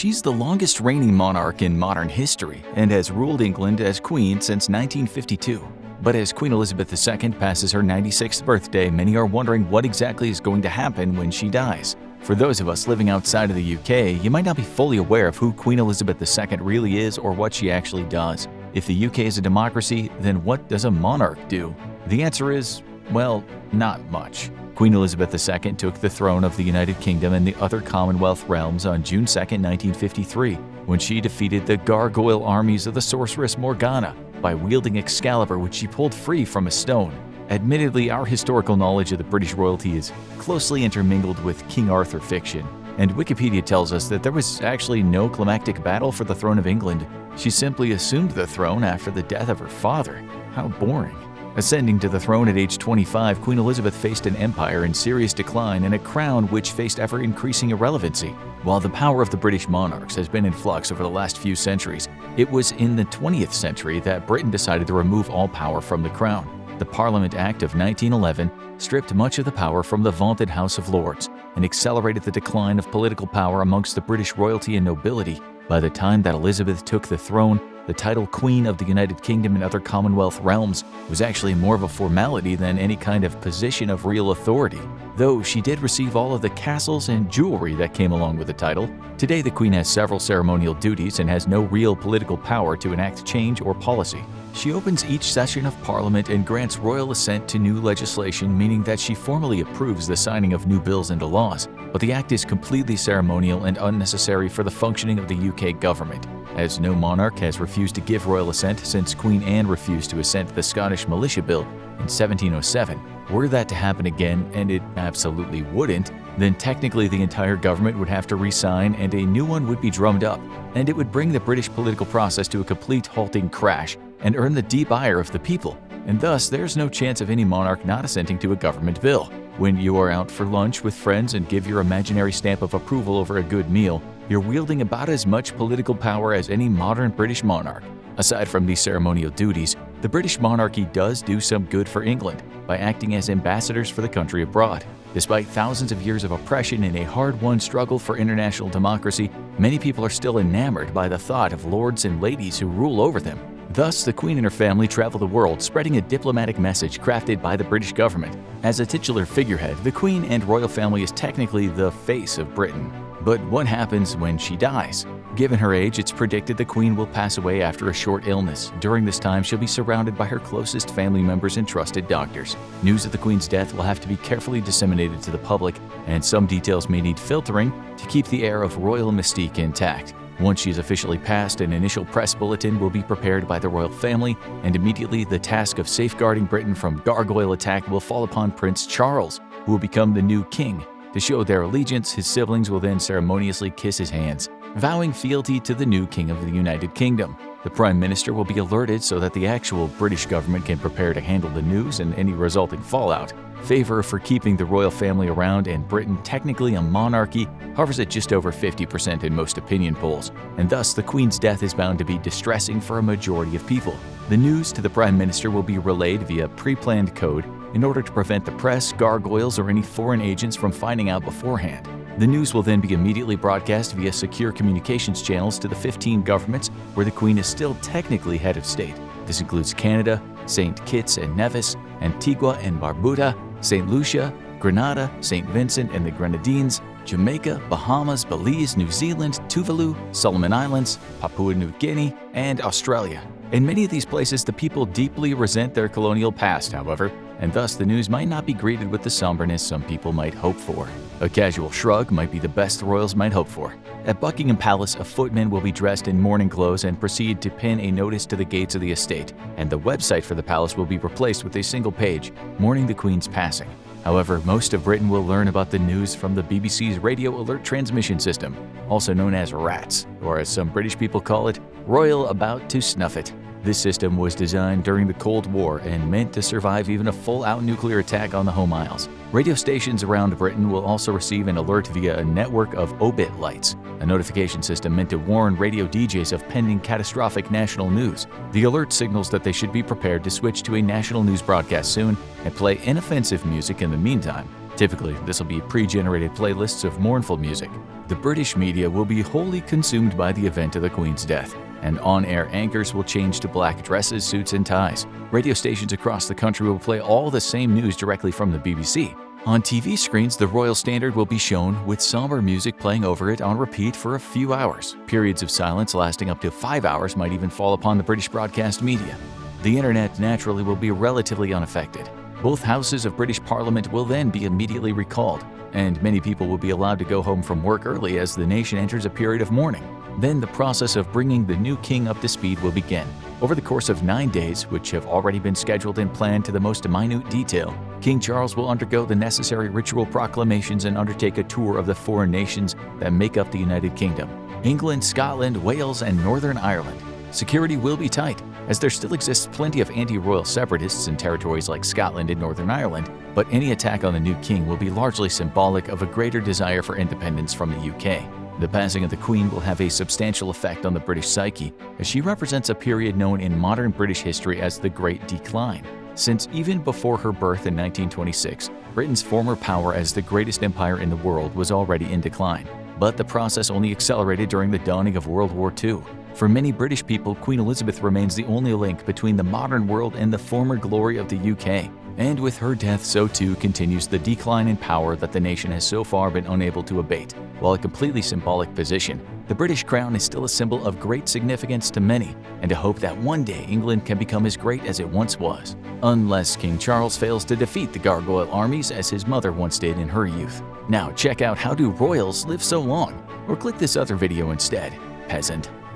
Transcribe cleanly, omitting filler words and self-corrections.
She's the longest reigning monarch in modern history and has ruled England as queen since 1952. But as Queen Elizabeth II passes her 96th birthday, many are wondering what exactly is going to happen when she dies. For those of us living outside of the UK, you might not be fully aware of who Queen Elizabeth II really is or what she actually does. If the UK is a democracy, then what does a monarch do? The answer is, well, not much. Queen Elizabeth II took the throne of the United Kingdom and the other Commonwealth realms on June 2, 1953, when she defeated the gargoyle armies of the sorceress Morgana by wielding Excalibur, which she pulled free from a stone. Admittedly, our historical knowledge of the British royalty is closely intermingled with King Arthur fiction, and Wikipedia tells us that there was actually no climactic battle for the throne of England. She simply assumed the throne after the death of her father. How boring. Ascending to the throne at age 25, Queen Elizabeth faced an empire in serious decline and a crown which faced ever-increasing irrelevancy. While the power of the British monarchs has been in flux over the last few centuries, it was in the 20th century that Britain decided to remove all power from the crown. The Parliament Act of 1911 stripped much of the power from the vaunted House of Lords and accelerated the decline of political power amongst the British royalty and nobility. By the time that Elizabeth took the throne, the title Queen of the United Kingdom and other Commonwealth realms was actually more of a formality than any kind of position of real authority. Though she did receive all of the castles and jewelry that came along with the title, today the Queen has several ceremonial duties and has no real political power to enact change or policy. She opens each session of Parliament and grants royal assent to new legislation, meaning that she formally approves the signing of new bills into laws, but the act is completely ceremonial and unnecessary for the functioning of the UK government, as no monarch has refused to give royal assent since Queen Anne refused to assent to the Scottish Militia Bill in 1707. Were that to happen again, and it absolutely wouldn't, then technically the entire government would have to re-sign and a new one would be drummed up, and it would bring the British political process to a complete halting crash and earn the deep ire of the people, and thus there's no chance of any monarch not assenting to a government bill. When you are out for lunch with friends and give your imaginary stamp of approval over a good meal, you're wielding about as much political power as any modern British monarch. Aside from these ceremonial duties, the British monarchy does do some good for England by acting as ambassadors for the country abroad. Despite thousands of years of oppression and a hard-won struggle for international democracy, many people are still enamored by the thought of lords and ladies who rule over them. Thus, the Queen and her family travel the world spreading a diplomatic message crafted by the British government. As a titular figurehead, the Queen and royal family is technically the face of Britain. But what happens when she dies? Given her age, it's predicted the Queen will pass away after a short illness. During this time, she'll be surrounded by her closest family members and trusted doctors. News of the Queen's death will have to be carefully disseminated to the public, and some details may need filtering to keep the air of royal mystique intact. Once she is officially passed, an initial press bulletin will be prepared by the royal family, and immediately the task of safeguarding Britain from gargoyle attack will fall upon Prince Charles, who will become the new king. To show their allegiance, his siblings will then ceremoniously kiss his hands, vowing fealty to the new king of the United Kingdom. The Prime Minister will be alerted so that the actual British government can prepare to handle the news and any resulting fallout. Favor for keeping the royal family around and Britain technically a monarchy hovers at just over 50% in most opinion polls, and thus the Queen's death is bound to be distressing for a majority of people. The news to the Prime Minister will be relayed via pre-planned code in order to prevent the press, gargoyles, or any foreign agents from finding out beforehand. The news will then be immediately broadcast via secure communications channels to the 15 governments where the Queen is still technically head of state. This includes Canada, St. Kitts and Nevis, Antigua and Barbuda, St. Lucia, Grenada, St. Vincent and the Grenadines, Jamaica, Bahamas, Belize, New Zealand, Tuvalu, Solomon Islands, Papua New Guinea, and Australia. In many of these places, the people deeply resent their colonial past, however, and thus the news might not be greeted with the somberness some people might hope for. A casual shrug might be the best the royals might hope for. At Buckingham Palace, a footman will be dressed in mourning clothes and proceed to pin a notice to the gates of the estate, and the website for the palace will be replaced with a single page, mourning the Queen's passing. However, most of Britain will learn about the news from the BBC's Radio Alert Transmission System, also known as RATS, or as some British people call it, Royal About to Snuff It. This system was designed during the Cold War and meant to survive even a full-out nuclear attack on the home isles. Radio stations around Britain will also receive an alert via a network of obit lights, a notification system meant to warn radio DJs of pending catastrophic national news. The alert signals that they should be prepared to switch to a national news broadcast soon and play inoffensive music in the meantime. Typically, this will be pre-generated playlists of mournful music. The British media will be wholly consumed by the event of the Queen's death, and on-air anchors will change to black dresses, suits, and ties. Radio stations across the country will play all the same news directly from the BBC. On TV screens, the royal standard will be shown with somber music playing over it on repeat for a few hours. Periods of silence lasting up to 5 hours might even fall upon the British broadcast media. The internet naturally will be relatively unaffected. Both houses of British Parliament will then be immediately recalled, and many people will be allowed to go home from work early as the nation enters a period of mourning. Then the process of bringing the new king up to speed will begin. Over the course of 9 days, which have already been scheduled and planned to the most minute detail, King Charles will undergo the necessary ritual proclamations and undertake a tour of the foreign nations that make up the United Kingdom: England, Scotland, Wales, and Northern Ireland. Security will be tight, as there still exists plenty of anti-royal separatists in territories like Scotland and Northern Ireland, but any attack on the new king will be largely symbolic of a greater desire for independence from the UK. The passing of the Queen will have a substantial effect on the British psyche, as she represents a period known in modern British history as the Great Decline. Since even before her birth in 1926, Britain's former power as the greatest empire in the world was already in decline. But the process only accelerated during the dawning of World War II. For many British people, Queen Elizabeth remains the only link between the modern world and the former glory of the UK. And with her death, so too continues the decline in power that the nation has so far been unable to abate. While a completely symbolic position, the British crown is still a symbol of great significance to many, and a hope that one day England can become as great as it once was. Unless King Charles fails to defeat the gargoyle armies as his mother once did in her youth. Now check out How Do Royals Live So Long? Or click this other video instead, peasant.